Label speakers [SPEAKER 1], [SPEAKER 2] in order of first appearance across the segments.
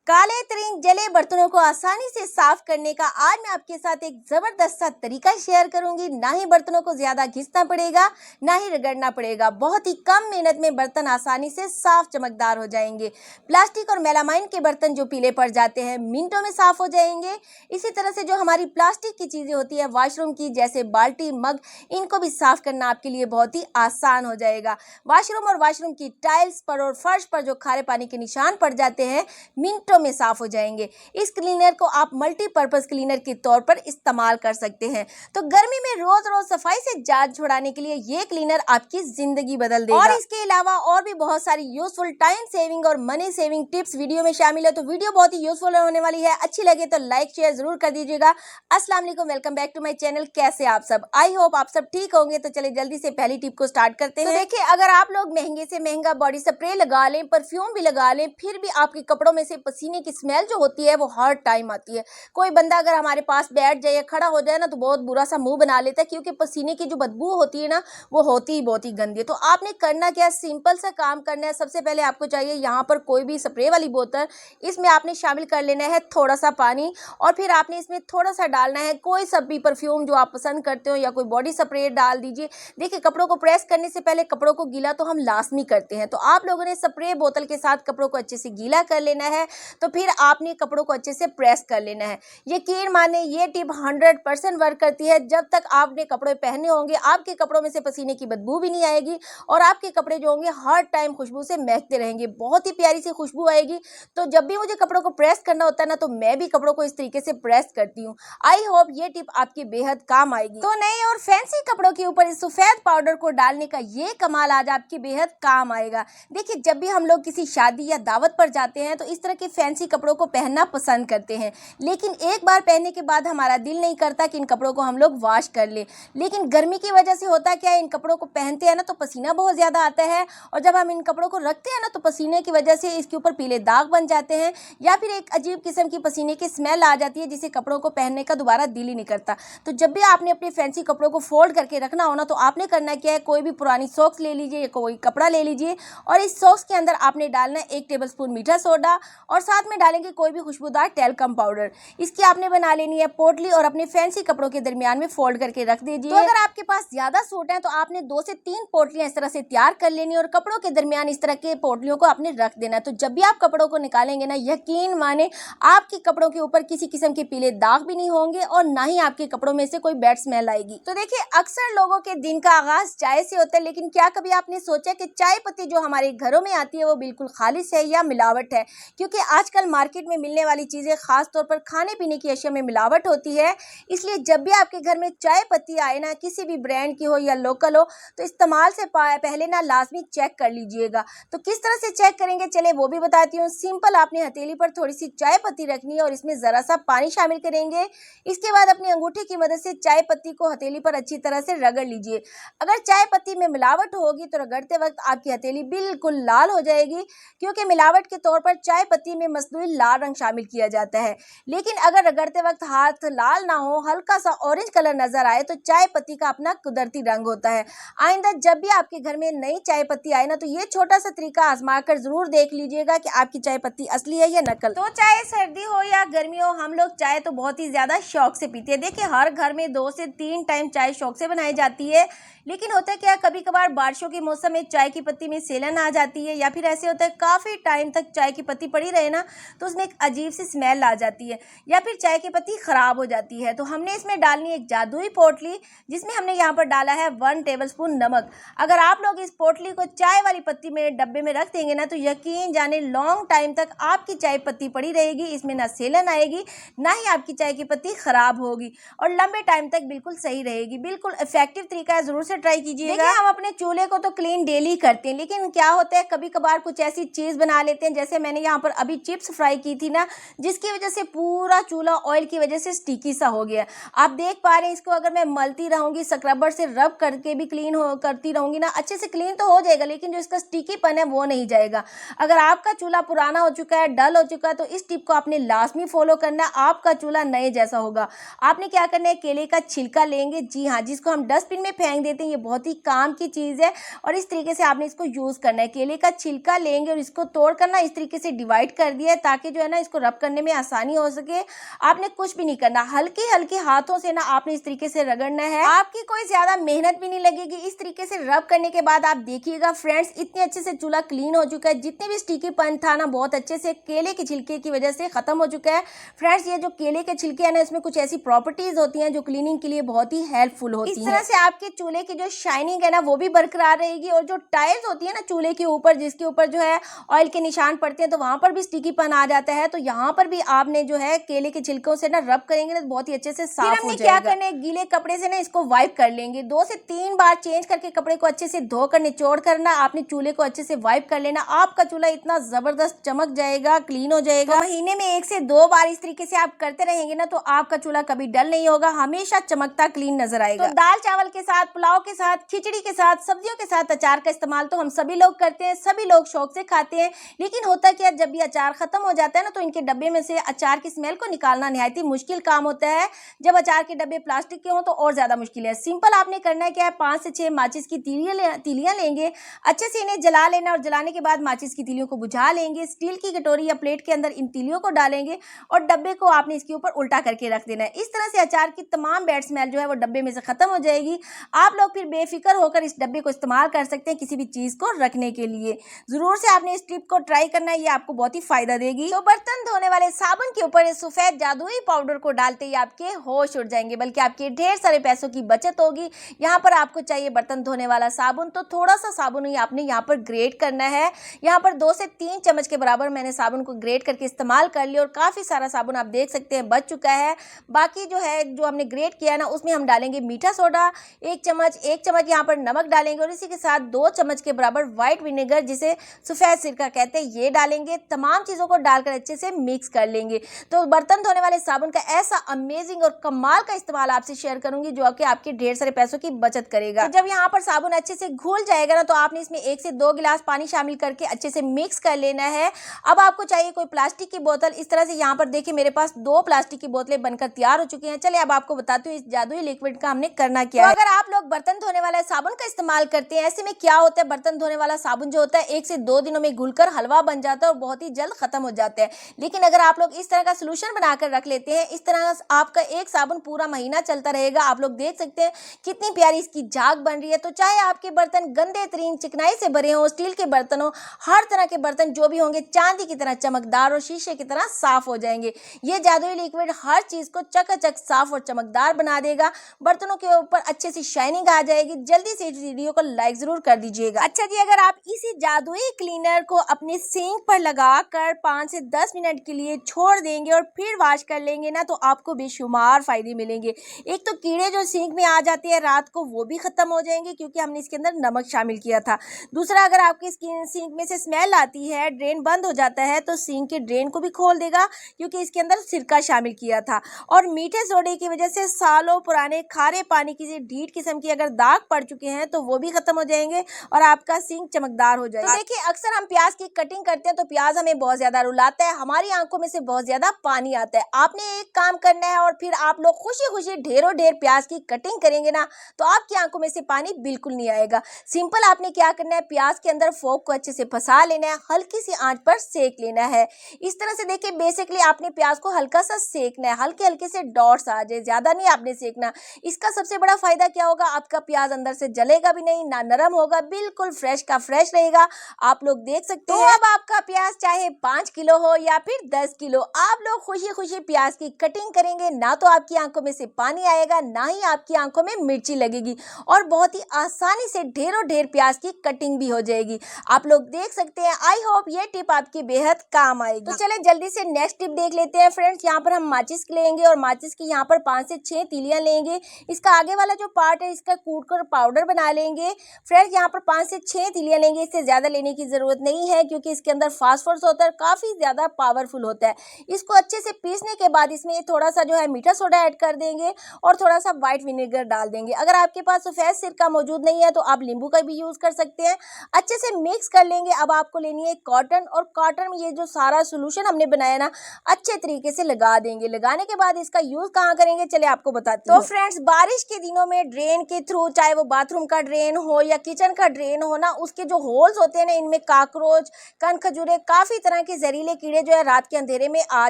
[SPEAKER 1] काले तरीन जले बर्तनों को आसानी से साफ करने का आज मैं आपके साथ एक जबरदस्त सा तरीका शेयर करूंगी। ना ही बर्तनों को ज्यादा घिसना पड़ेगा, ना ही रगड़ना पड़ेगा। बहुत ही कम मेहनत में बर्तन आसानी से साफ चमकदार हो जाएंगे। प्लास्टिक और मेलामाइन के बर्तन जो पीले पड़ जाते हैं मिनटों में साफ हो जाएंगे। इसी तरह से जो हमारी प्लास्टिक की चीजें होती है वॉशरूम की, जैसे बाल्टी, मग, इनको भी साफ करना आपके लिए बहुत ही आसान हो जाएगा। वॉशरूम और वॉशरूम की टाइल्स पर और फर्श पर जो खारे पानी के निशान पड़ जाते हैं मिनटों में साफ हो जाएंगे। इस क्लीनर को आप मल्टीपर्पज क्लीनर के तौर पर इस्तेमाल कर सकते हैं। तो गर्मी में रोज रोज सफाई से जान छुड़ाने के लिए ये क्लीनर आपकी जिंदगी बदल देगा। और इसके अलावा और भी बहुत सारी यूजफुल टाइम सेविंग और मनी सेविंग टिप्स वीडियो में शामिल है। तो वीडियो बहुत ही यूजफुल होने वाली है। अच्छी लगे तो लाइक शेयर जरूर कर दीजिएगा। अस्सलाम वालेकुम, welcome back to my channel. कैसे आप सब? आई होप आप सब ठीक होंगे। तो चलिए जल्दी से पहली टिप को स्टार्ट करते हैं। तो देखिए, अगर आप लोग महंगे से महंगा बॉडी स्प्रे लगा लें, परफ्यूम भी लगा लें, फिर भी आपके कपड़ों में से पसीने की स्मेल जो होती है वो हर टाइम आती है। कोई बंदा अगर हमारे पास बैठ जाए या खड़ा हो जाए ना तो बहुत बुरा सा मुंह बना लेता है, क्योंकि पसीने की जो बदबू होती है ना वो होती ही बहुत ही गंदी है। तो आपने करना क्या, सिंपल सा काम करना है। सबसे पहले आपको चाहिए यहाँ पर कोई भी स्प्रे वाली बोतल, इसमें आपने शामिल कर लेना है थोड़ा सा पानी, और फिर आपने इसमें थोड़ा सा डालना है कोई सा भी परफ्यूम जो आप पसंद करते हो या कोई बॉडी स्प्रे डाल दीजिए। देखिए, कपड़ों को प्रेस करने से पहले कपड़ों को गीला तो हम लाजमी करते हैं, तो आप लोगों ने स्प्रे बोतल के साथ कपड़ों को अच्छे से गीला कर लेना है। तो फिर आपने कपड़ों को अच्छे से प्रेस कर लेना है। यकीन माने ये टिप 100% वर्क करती है। जब तक आपने कपड़े पहने होंगे आपके कपड़ों में से पसीने की बदबू भी नहीं आएगी, और आपके कपड़े जो होंगे हर टाइम खुशबू से महकते रहेंगे, बहुत ही प्यारी सी खुशबू आएगी। तो जब भी मुझे कपड़ों को प्रेस करना होता है ना तो मैं भी कपड़ों को इस तरीके से प्रेस करती हूँ। आई होप ये टिप आपकी बेहद काम आएगी। तो नए और फैंसी कपड़ों के ऊपर इस सफेद पाउडर को डालने का ये कमाल आज आपकी बेहद काम आएगा। देखिए, जब भी हम लोग किसी शादी या दावत पर जाते हैं तो इस तरह के फैंसी कपड़ों को पहनना पसंद करते हैं, लेकिन एक बार पहनने के बाद हमारा दिल नहीं करता कि इन कपड़ों को हम लोग वॉश कर ले। लेकिन गर्मी की वजह से होता क्या है, इन कपड़ों को पहनते हैं ना तो पसीना बहुत ज्यादा आता है, और जब हम इन कपड़ों को रखते हैं ना तो पसीने की वजह से इसके ऊपर पीले दाग बन जाते हैं, या फिर एक अजीब किस्म की पसीने की स्मेल आ जाती है, जिसे कपड़ों को पहनने का दोबारा दिल ही नहीं करता। तो जब भी आपने अपने फैंसी कपड़ों को फोल्ड करके रखना हो ना तो आपने करना क्या है, कोई भी पुरानी सॉक्स ले लीजिए या कोई कपड़ा ले लीजिए, और इस सॉक्स के अंदर आपने डालना है 1 टेबलस्पून मीठा सोडा, और साथ में डालेंगे कोई भी खुशबूदार टेल्कम पाउडर। इसकी आपने बना लेनी है पोटली और अपने फैंसी कपड़ों के दरमियान में फोल्ड करके रख दीजिए। तो अगर आपके पास ज्यादा सूट हैं तो आपने 2 से 3 पोटलियां इस तरह से तैयार कर लेनी, और कपड़ों के दरमियान इस तरह के पोटलियों को आपने रख देना। तो जब भी आप कपड़ों को निकालेंगे ना, यकीन माने आपके कपड़ों के ऊपर किसी किस्म के पीले दाग भी नहीं होंगे, और ना ही आपके कपड़ों में से कोई बैड स्मेल आएगी। तो देखिए, अक्सर लोगों के दिन का आगाज चाय से होता है, लेकिन क्या कभी आपने सोचा कि चाय पत्ती जो हमारे घरों में आती है वो बिल्कुल खालिश है या मिलावट है? क्योंकि आजकल मार्केट में मिलने वाली चीजें खास तौर पर खाने पीने की अशिया में मिलावट होती है। इसलिए जब भी आपके घर में चाय पत्ती आए ना, किसी भी ब्रांड की हो या लोकल हो, तो इस्तेमाल से पहले ना लाजमी चेक कर लीजिएगा। तो किस तरह से चेक करेंगे चले वो भी बताती हूँ। सिंपल, आपने हथेली पर थोड़ी सी चाय पत्ती रखनी है और इसमें जरा सा पानी शामिल करेंगे। इसके बाद अपनी अंगूठी की मदद से चाय पत्ती को हथेली पर अच्छी तरह से रगड़ लीजिए। अगर चाय पत्ती में मिलावट होगी तो रगड़ते वक्त आपकी हथेली बिल्कुल लाल हो जाएगी, क्योंकि मिलावट के तौर पर चाय पत्ती में मसनूई लाल रंग शामिल किया जाता है। लेकिन अगर रगड़ते वक्त हाथ लाल ना हो, हल्का सा ऑरेंज कलर नजर आए, तो चाय पत्ती का अपना कुदरती रंग होता है। आइंदा जब भी आपके घर में नई चाय पत्ती आए ना तो ये छोटा सा तरीका आजमा कर जरूर देख लीजिएगा कि आपकी चाय पत्ती असली है या नकल। तो चाहे सर्दी हो या गर्मी हो, हम लोग चाय तो बहुत ही ज्यादा शौक से पीते हैं। देखिए, हर घर में 2 से 3 टाइम चाय शौक से बनाई जाती है। लेकिन होता है क्या, कभी कभार बारिशों के मौसम में चाय की पत्ती में सेलन आ जाती है, या फिर ऐसे होता है काफी टाइम तक चाय की पत्ती पड़ी रहे ना तो उसमें एक अजीब सी स्मेल आ जाती है, या फिर चाय की पत्ती खराब हो जाती है। तो हमने इसमें डालनी एक जादुई पोटली, जिसमें हमने यहाँ पर डाला है 1 टेबलस्पून नमक। अगर आप लोग इस पोटली को चाय वाली पत्ती में डब्बे में रख देंगे ना तो यकीन जाने लॉन्ग टाइम तक आपकी चाय पत्ती पड़ी रहेगी, इसमें ना सेलन आएगी, ना ही आपकी चाय की पत्ती खराब होगी, और लंबे टाइम तक बिल्कुल सही रहेगी। बिल्कुल इफेक्टिव तरीका है, जरूर से ट्राई कीजिएगा। देखिए, हम अपने चूल्हे को तो क्लीन डेली करते हैं, लेकिन क्या होता है कभी कभार कुछ ऐसी चीज बना लेते हैं, जैसे मैंने यहाँ पर अभी चिप्स फ्राई की थी ना, जिसकी वजह से पूरा चूल्हा ऑयल की वजह से स्टिकी सा हो गया। आप देख पा रहे हैं, इसको अगर मैं मलती रहूंगी, स्क्रबर से रब करके भी करती रहूंगी ना, अच्छे से क्लीन तो हो जाएगा, लेकिन जो इसका स्टिकीपन है वो नहीं जाएगा। अगर आपका चूल्हा पुराना हो चुका है, डल हो चुका है, तो इस टिप को आपने लाजमी फॉलो करना है, आपका चूल्हा नए जैसा होगा। आपने क्या करना है, केले का छिलका लेंगे, जी हाँ, जिसको हम डस्टबिन में फेंक देते हैं, ये बहुत ही काम की चीज है, और इस तरीके से आपने इसको यूज करना है। केले का छिलका लेंगे और इसको तोड़ कर ना इस तरीके से डिवाइड कर दिया है ताकि जो है ना इसको रब करने में आसानी हो सके। आपने कुछ भी नहीं करना, हल्के हल्के हाथों से ना आपने इस तरीके से रगड़ना है, आपकी कोई ज्यादा मेहनत भी नहीं लगेगी। इस तरीके से रब करने के बाद आप देखिएगा फ्रेंड्स, इतने अच्छे से चूल्हा क्लीन हो चुका है। जितने भी स्टिकीपन था ना बहुत अच्छे से केले के छिलके की वजह से खत्म हो चुका है। फ्रेंड्स ये जो केले के छिलके है ना, इसमें कुछ ऐसी प्रॉपर्टीज होती हैं जो क्लीनिंग के लिए बहुत ही हेल्पफुल होती हैं। इस तरह से आपके चूल्हे की जो शाइनिंग है ना वो भी बरकरार रहेगी, और जो टाइल्स होती है ना चूल्हे के ऊपर, जिसके ऊपर जो है ऑयल के निशान पड़ते हैं तो वहां पर भी स्टिकीपन आ जाता है। तो यहाँ पर भी आपने जो है केले के छिलकों से ना रब करेंगे ना तो बहुत ही अच्छे से साफ हो जाएगा। क्या करना है, गीले कपड़े से ना इसको वाइप कर लेंगे, 2 से 3 बार चेंज करके कपड़े को अच्छे से धोकर निचोड़ करना आपने चूल्हे को अच्छे से वाइप कर लेना। आपका चूल्हा इतना जबरदस्त चमक जाएगा, क्लीन हो जाएगा। तो महीने में 1 से 2 बार इस तरीके से आप करते रहेंगे ना तो आपका चूल्हा कभी डल नहीं होगा, हमेशा चमकता क्लीन नजर आएगा। तो दाल चावल के साथ, पुलाव के साथ, खिचड़ी के साथ, सब्जियों के साथ अचार का इस्तेमाल तो हम सभी लोग करते हैं, सभी लोग शौक से खाते हैं। लेकिन होता क्या, जब भी अचार खत्म हो जाता है ना तो इनके डब्बे में से अचार की स्मेल को निकालना निहायत ही मुश्किल काम होता है। जब अचार के डब्बे प्लास्टिक के हों तो और ज्यादा मुश्किल है। सिंपल आपने करना है क्या है, 5 से 6 माचिस की तीलियां लेंगे, अच्छे से इन्हें जला लेना, और जलाने के बाद माचिस की तीलियों को बुझा लेंगे। स्टील की कटोरी या प्लेट के अंदर इन तीलियों को डालेंगे और डब्बे को आपने इसके ऊपर उल्टा करके रख देना है। इस तरह से अचार की तमाम बैड स्मेल जो है वो डब्बे में से खत्म हो जाएगी। आप लोग फिर बेफिक्र होकर इस डब्बे को इस्तेमाल कर सकते हैं किसी भी चीज को रखने के लिए। जरूर से आपने इस टिप को ट्राई करना है, ये आपको बहुत ही फायदा देगी। तो बर्तन धोने वाले साबुन के ऊपर इस सफेद जादुई पाउडर को डालते ही आपके होश उड़ जाएंगे, बल्कि आपके ढेर सारे पैसों की बचत होगी। यहाँ पर आपको चाहिए बर्तन धोने वाला साबुन, तो थोड़ा सा साबुन ही आपने यहाँ पर ग्रेट करना है। यहाँ पर 2 से 3 चम्मच के बराबर मैंने साबुन को ग्रेट करके इस्तेमाल कर लिया, और काफी सारा साबुन आप देख सकते हैं बच चुका है। बाकी जो है जो हमने ग्रेट किया है ना उसमें हम डालेंगे मीठा सोडा 1 चम्मच, 1 चम्मच यहाँ पर नमक डालेंगे, और इसी के साथ 2 चम्मच के बराबर व्हाइट विनेगर जिसे सफेद सिरका कहते हैं ये डालेंगे। तमाम चीजों को डालकर अच्छे से मिक्स कर लेंगे। तो बर्तन धोने वाले साबुन का ऐसा अमेजिंग और कमाल का इस्तेमाल आपसे शेयर करूंगी जो कि आपके ढेर सारे पैसों की बचत करेगा। तो जब यहाँ पर साबुन अच्छे से घुल जाएगा ना तो आपने इसमें 1 से 2 गिलास पानी शामिल करके अच्छे से मिक्स कर लेना है। अब आपको चाहिए कोई प्लास्टिक की बोतल। इस तरह से यहाँ पर देखिए मेरे पास 2 प्लास्टिक की बोतलें बनकर तैयार हो चुकी हैं। चलिए अब आपको बताती हूँ इस जादुई लिक्विड का हमने करना क्या है। अगर आप लोग बर्तन धोने वाला साबुन का इस्तेमाल करते हैं, ऐसे में क्या होता है, बर्तन धोने वाला साबुन जो होता है 1 से 2 दिनों में घुलकर हलवा बन जाता है और बहुत ही जल्द खत्म हो जाता है। लेकिन अगर आप लोग इस तरह का सोल्यूशन बनाकर रख लेते हैं, इस तरह आपका एक साबुन पूरा महीना चलता रहेगा। आप लोग देख सकते हैं कितनी प्यारी इसकी झाग बन रही है। तो चाहे आपके बर्तन गंदे तरीन चिकनाई से भरे हों, स्टील के बर्तन हो, हर तरह के बर्तन जो भी होंगे चांदी की तरह चमकदार और शीशे की तरह साफ हो जाएंगे। ये जादुई लिक्विड हर चीज को चकाचक साफ और चमकदार बना देगा। बर्तनों के ऊपर अच्छे से शाइनिंग आ जाएगी। जल्दी से इस वीडियो को लाइक जरूर कर दीजिएगा। अच्छा जी, अगर आप इसी जादुई क्लीनर को अपने सिंक पर लगाकर 5 से 10 मिनट के लिए छोड़ देंगे और फिर वॉश कर लेंगे ना तो आपको बेशुमार फायदे मिलेंगे। एक तो कीड़े जो सिंक में आ जाते हैं रात को वो भी खत्म हो जाएंगे क्योंकि हमने इसके अंदर नमक शामिल किया था। दूसरा, अगर आपकी सिंक में से स्मेल आती है, ड्रेन बंद हो जाता है तो सिंक के ड्रेन को भी खोल देगा क्योंकि इसके अंदर सिरका शामिल किया था। और मीठे सोडे की वजह से सालों पुराने खारे पानी की ढीठ किस्म की अगर दाग पड़ चुके हैं तो वो भी खत्म हो जाएंगे और आपका सिंक चमकदार हो जाएगा। तो देखिए, अक्सर हम प्याज की कटिंग करते हैं तो प्याज हमें बहुत ज्यादा रुलाता है, हमारी आंखों में से बहुत ज्यादा पानी आता है। आपने एक काम करना है और फिर आप लोग खुशी खुशी ढेरों ढेर प्याज की कटिंग करेंगे ना तो आपकी आंखों में से पानी बिल्कुल नहीं आएगा। सिंपल आपने क्या करना है, प्याज के अंदर फोक को अच्छे से फंसा लेना है, हल्की सी आंच पर सेक लेना है। इस तरह से देखिए बेसिकली आपने प्याज को हल्का सा सेकना है, हल्के हल्के से डॉट्स आ जाए, ज्यादा नहीं आपने सेकना। इसका सबसे बड़ा फायदा क्या होगा, आपका प्याज अंदर से जलेगा भी नहीं, ना नरम होगा, बिल्कुल फ्रेश का फ्रेश रहेगा। आप लोग देख सकते हैं। अब आपका प्याज चाहे 5 किलो हो या फिर 10 किलो, आप लोग खुशी खुशी प्याज की कटिंग करेंगे ना तो आपकी आंखों में से पानी आएगा, ना ही आपकी आंखों में मिर्ची लगेगी और बहुत ही आसानी से ढेरों ढेर प्याज की कटिंग भी हो जाएगी। आप लोग देख सकते हैं। आई होप ये टिप आपकी बेहद काम आएगी। तो चले जल्दी से नेक्स्ट टिप देख लेते हैं फ्रेंड्स। यहाँ पर हम माचिस लेंगे और माचिस की यहाँ पर 5 से 6 तीलियां लेंगे। इसका आगे वाला जो पार्ट है इसका कूट कर पाउडर बना लेंगे। फ्रेंड्स यहाँ पर 5 से 6 तीलियां लेंगे, इससे ज्यादा लेने की जरूरत नहीं है क्योंकि इसके अंदर फास्फोरस होता है, काफी ज्यादा पावरफुल होता है। इसको अच्छे से पीसने के बाद इसमें थोड़ा सा जो है मीठा सोडा ऐड कर देंगे और थोड़ा सा व्हाइट विनेगर डाल देंगे। अगर आपके पास सफेद सिरका मौजूद नहीं है तो आप नींबू का भी यूज कर सकते हैं। अच्छे से मिक्स कर लेंगे। अब आपको लेनी है कॉटन और कॉटन में ये जो सारा सोल्यूशन हमने बनाया ना अच्छे तरीके से लगा देंगे। लगाने के बाद इसका यूज कहाँ करेंगे चले आपको बताती हूँ। तो फ्रेंड्स, बारिश के दिनों में ड्रेन के थ्रू, चाहे वो बाथरूम का ड्रेन हो या किचन का ड्रेन हो ना, उसके जो होल्स होते हैं ना इनमें काकरोच, कण खजूरे, काफी तरह के जहरीले कीड़े जो है रात के अंधेरे में आ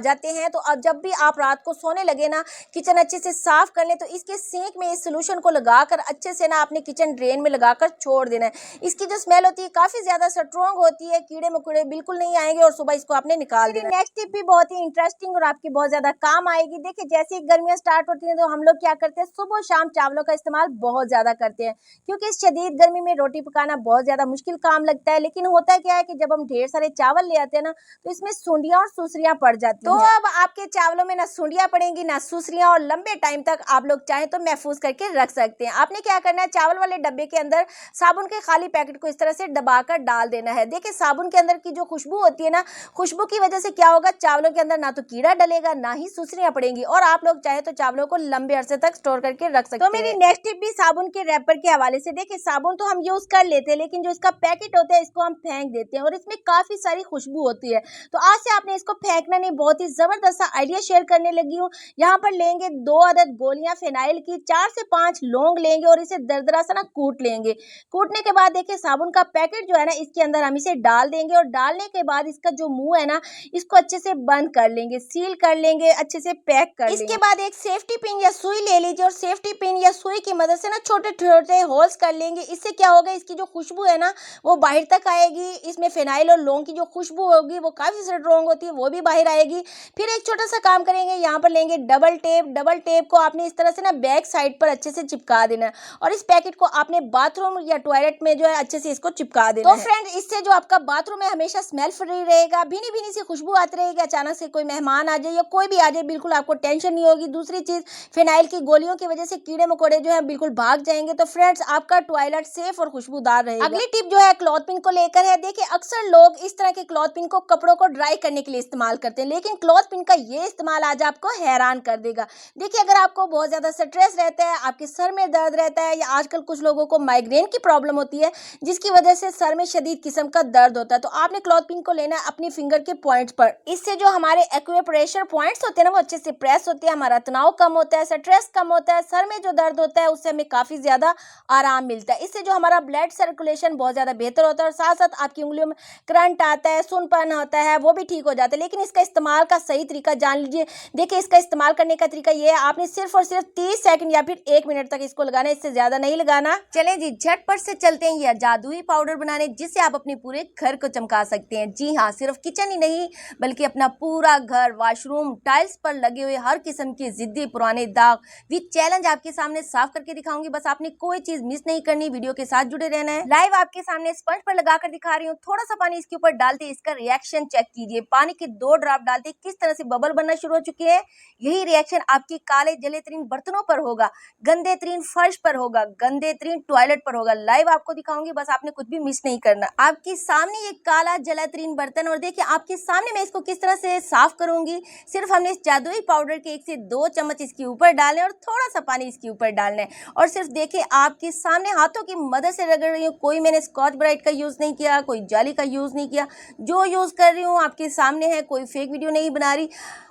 [SPEAKER 1] जाते हैं। तो अब जब भी आप रात को सोने लगे ना, किचन अच्छे से साफ कर लें, तो इसके सिंक में इस सोल्यूशन को लगाकर अच्छे से ना अपने किचन ड्रेन में लगाकर छोड़ देना है। इसकी जो स्मेल होती है काफी ज्यादा स्ट्रॉन्ग होती है, कीड़े मकोड़े बिल्कुल नहीं आएंगे और सुबह इसको आपने निकाल देना। नेक्स्ट टिप भी बहुत ही इंटरेस्टिंग और आपकी बहुत ज्यादा काम आएगी। देखिए, जैसे ही गर्मियां स्टार्ट होती हैं तो हम लोग क्या करते हैं, सुबह शाम चावलों का इस्तेमाल बहुत ज्यादा करते हैं, क्योंकि इस शदीद गर्मी में रोटी पकाना बहुत ज्यादा मुश्किल काम लगता है। लेकिन होता क्या है कि जब हम ढेर सारे चावल ले आते हैं ना, तो इसमें सुंडियां और सुसरियां पड़ जाती हैं। तो अब आपके चावलों में ना सुंडियां पड़ेंगी ना सुसरियां, और लंबे टाइम तक आप लोग चाहें तो महफूज करके रख सकते हैं। आपने क्या करना है, चावल वाले डब्बे के अंदर साबुन के खाली पैकेट को इस तरह से दबाकर डाल देना है। देखिए, साबुन के अंदर की जो खुशबू होती है ना, खुशबू की वजह से क्या होगा, चावलों के अंदर ना तो कीड़ा डलेगा ना ही सुसरियां पड़ेंगी, और आप लोग चाहे तो चावलों को लंबे अरसे तक स्टोर करके रख सकते हैं। तो मेरी नेक्स्ट टिप भी साबुन के रैपर के हवाले से। देखिए, साबुन तो हम यूज कर लेते हैं, लेकिन जो इसका पैकेट होता है इसको हम फेंक देते हैं, और इसमें काफी सारी खुशबू होती है। तो आज से आपने इसको फेंकना नहीं, बहुत ही जबरदस्त सा आइडिया शेयर करने लगी हूँ। यहाँ पर लेंगे 2 अदद गोलियां फिनाइल की, 4 से 5 लौंग लेंगे और इसे दरदरा सा ना कूट लेंगे। कूटने के बाद देखिए, साबुन का पैकेट जो है ना, इसके अंदर हम इसे डाल देंगे, और डालने के बाद इसका जो मुंह है ना, इसको अच्छे से बंद कर लेंगे, सील कर लेंगे, अच्छे से पैक कर लेंगे। इसके बाद एक सेफ्टी पिन या सुई ले लीजिए, और सेफ्टी पिन या सुई की मदद से ना छोटे छोटे होल्स कर लेंगे। इससे क्या होगा, इसकी जो खुशबू है ना वो बाहर तक आएगी। इसमें फिनाइल और लौंग की जो खुशबू होगी वो काफी स्ट्रॉन्ग होती है, वो भी बाहर आएगी। फिर एक छोटा सा काम करेंगे, यहाँ पर लेंगे डबल टेप। डबल टेप को आपने इस तरह से ना बैक साइड पर अच्छे से चिपका देना है, और इस पैकेट को आपने बाथरूम या टॉयलेट में जो है अच्छे से इसको चिपका देना है। तो फ्रेंड, इससे जो आपका बाथरूम है हमेशा स्मेल फ्री रहेगा, भीनी भीनी सी खुशबू आती रहेगी। अचानक से कोई मेहमान आ जाए या कोई भी आ जाए, बिल्कुल आपको टेंशन नहीं होगी। दूसरी चीज, फिनाइल की गोलियों की वजह से कीड़े मकोड़े जो है बिल्कुल भाग जाएंगे। तो फ्रेंड्स, आपका टॉयलेट सेफ और खुशबूदार रहेगा। अगली टिप जो है क्लॉथ पिन को लेकर है। देखिए, अक्सर लोग इस तरह के क्लॉथ पिन को कपड़ों को ड्राई करने के लिए इस्तेमाल करते हैं, लेकिन क्लॉथ पिन का ये इस्तेमाल आज आपको हैरान कर देगा। देखिए, अगर आपको बहुत ज्यादा स्ट्रेस रहता है, आपके सर में दर्द रहता है, या आजकल कुछ लोगों को माइग्रेन की प्रॉब्लम होती है जिसकी वजह से सर में शदीद किस्म का दर्द होता है, तो आपने क्लॉथ पिन को लेना है अपनी फिंगर के पॉइंट्स पर। इससे जो हमारे एक्यूप्रेशर पॉइंट्स होते हैं ना, वो अच्छे से प्रेस होते हैं, हमारा तनाव कम होता है, स्ट्रेस कम होता है, सर में जो दर्द होता है उससे हमें काफी ज्यादा आराम मिलता है। इससे जो हमारा ब्लड सर्कुलेशन बहुत ज्यादा बेहतर होता है, और साथ साथ आपकी उंगलियों में करंट आता है, सुनपन होता है, वो भी ठीक हो जाता है। लेकिन इसका इस्तेमाल का सही तरीका जान लीजिए। देखिए, इसका इस्तेमाल करने का तरीका ये है, आपने सिर्फ और सिर्फ 30 सेकंड या फिर 1 मिनट तक इसको लगाना है, इससे ज्यादा नहीं लगाना। चलें जी, झटपट से चलते हैं यह जादुई पाउडर बनाने, जिससे आप अपने पूरे घर को चमका सकते हैं। जी हाँ, सिर्फ किचन ही नहीं बल्कि अपना पूरा घर, वॉशरूम, टाइल्स पर लगे हुए हर किस्म के जिद्दी पुराने दाग विद चैलेंज आपके सामने साफ करके दिखाऊंगी। बस आपने कोई चीज मिस नहीं करनी, वीडियो के साथ जुड़े रहना है। लाइव आपके सामने स्पंज पर लगाकर दिखा रही हूँ। थोड़ा सा पानी इसके ऊपर डालते इसका रिएक्शन चेक कीजिए। पानी के 2 ड्रॉप डालते किस तरह से बबल बनना शुरू हो चुके हैं। यही रिएक्शन आपकी काले जले तरीन बर्तनों पर होगा, गंदे तरीन फर्श पर होगा, गंदे तरीन टॉयलेट पर होगा। लाइव आपको दिखाऊंगी, बस आपने कुछ भी मिस नहीं करना। आपके सामने ये काला जला तरीन बर्तन, और देखिए आपके सामने मैं इसको किस तरह से साफ करूंगी। सिर्फ हमने इस जादुई पाउडर के 1 से 2 चम्मच इसके ऊपर डालने, और थोड़ा सा पानी इसके ऊपर डालना है, और सिर्फ देखिए आपके सामने हाथों की मदद से रगड़ रही हूँ। कोई मैंने स्कॉच ब्राइट का यूज नहीं किया, कोई जाली का यूज नहीं किया, जो यूज कर रही हूँ आपके सामने है, कोई फेक वीडियो नहीं बना रही।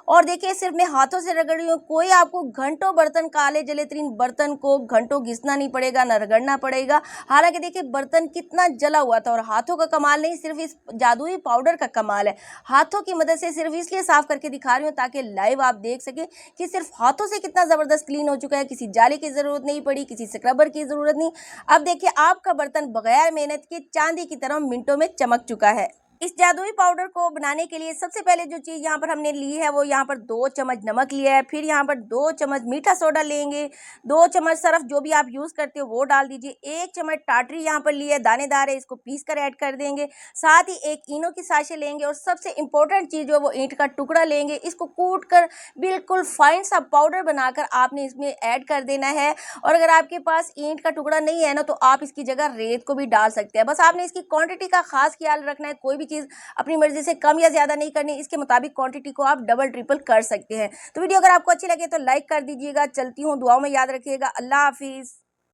[SPEAKER 1] और देखिए, सिर्फ मैं हाथों से रगड़ रही हूँ। कोई आपको घंटों बर्तन, काले जले तरीन बर्तन को घंटों घिसना नहीं पड़ेगा, ना रगड़ना पड़ेगा। हालांकि देखिए बर्तन कितना जला हुआ था, और हाथों का कमाल नहीं, सिर्फ इस जादुई पाउडर का कमाल है। हाथों की मदद से सिर्फ इसलिए साफ करके दिखा रही हूँ ताकि लाइव आप देख सके कि सिर्फ हाथों से कितना जबरदस्त क्लीन हो चुका है। किसी जाली की जरूरत नहीं पड़ी, किसी स्क्रबर की जरूरत नहीं। अब देखिए, आपका बर्तन बगैर मेहनत के चांदी की तरह मिनटों में चमक चुका है। इस जादुई पाउडर को बनाने के लिए सबसे पहले जो चीज़ यहाँ पर हमने ली है, वो यहाँ पर 2 चम्मच नमक लिया है। फिर यहाँ पर 2 चम्मच मीठा सोडा लेंगे, 2 चम्मच सर्फ जो भी आप यूज़ करते हो वो डाल दीजिए। 1 चम्मच टाटरी यहाँ पर ली है, दानेदार है, इसको पीस कर ऐड कर देंगे। साथ ही 1 इनो की साशे लेंगे, और सबसे इंपॉर्टेंट चीज़ जो वो ईंट का टुकड़ा लेंगे। इसको कूट कर बिल्कुल फाइन सा पाउडर बनाकर आपने इसमें ऐड कर देना है। और अगर आपके पास ईंट का टुकड़ा नहीं है ना, तो आप इसकी जगह रेत को भी डाल सकते हैं। बस आपने इसकी क्वांटिटी का खास ख्याल रखना है। कोई भी चीज़ अपनी मर्जी से कम या ज्यादा नहीं करनी, इसके मुताबिक क्वांटिटी को आप डबल ट्रिपल कर सकते हैं। तो वीडियो अगर आपको अच्छी लगे तो लाइक कर दीजिएगा। चलती हूँ, दुआओं में याद रखिएगा। अल्लाह हाफिज।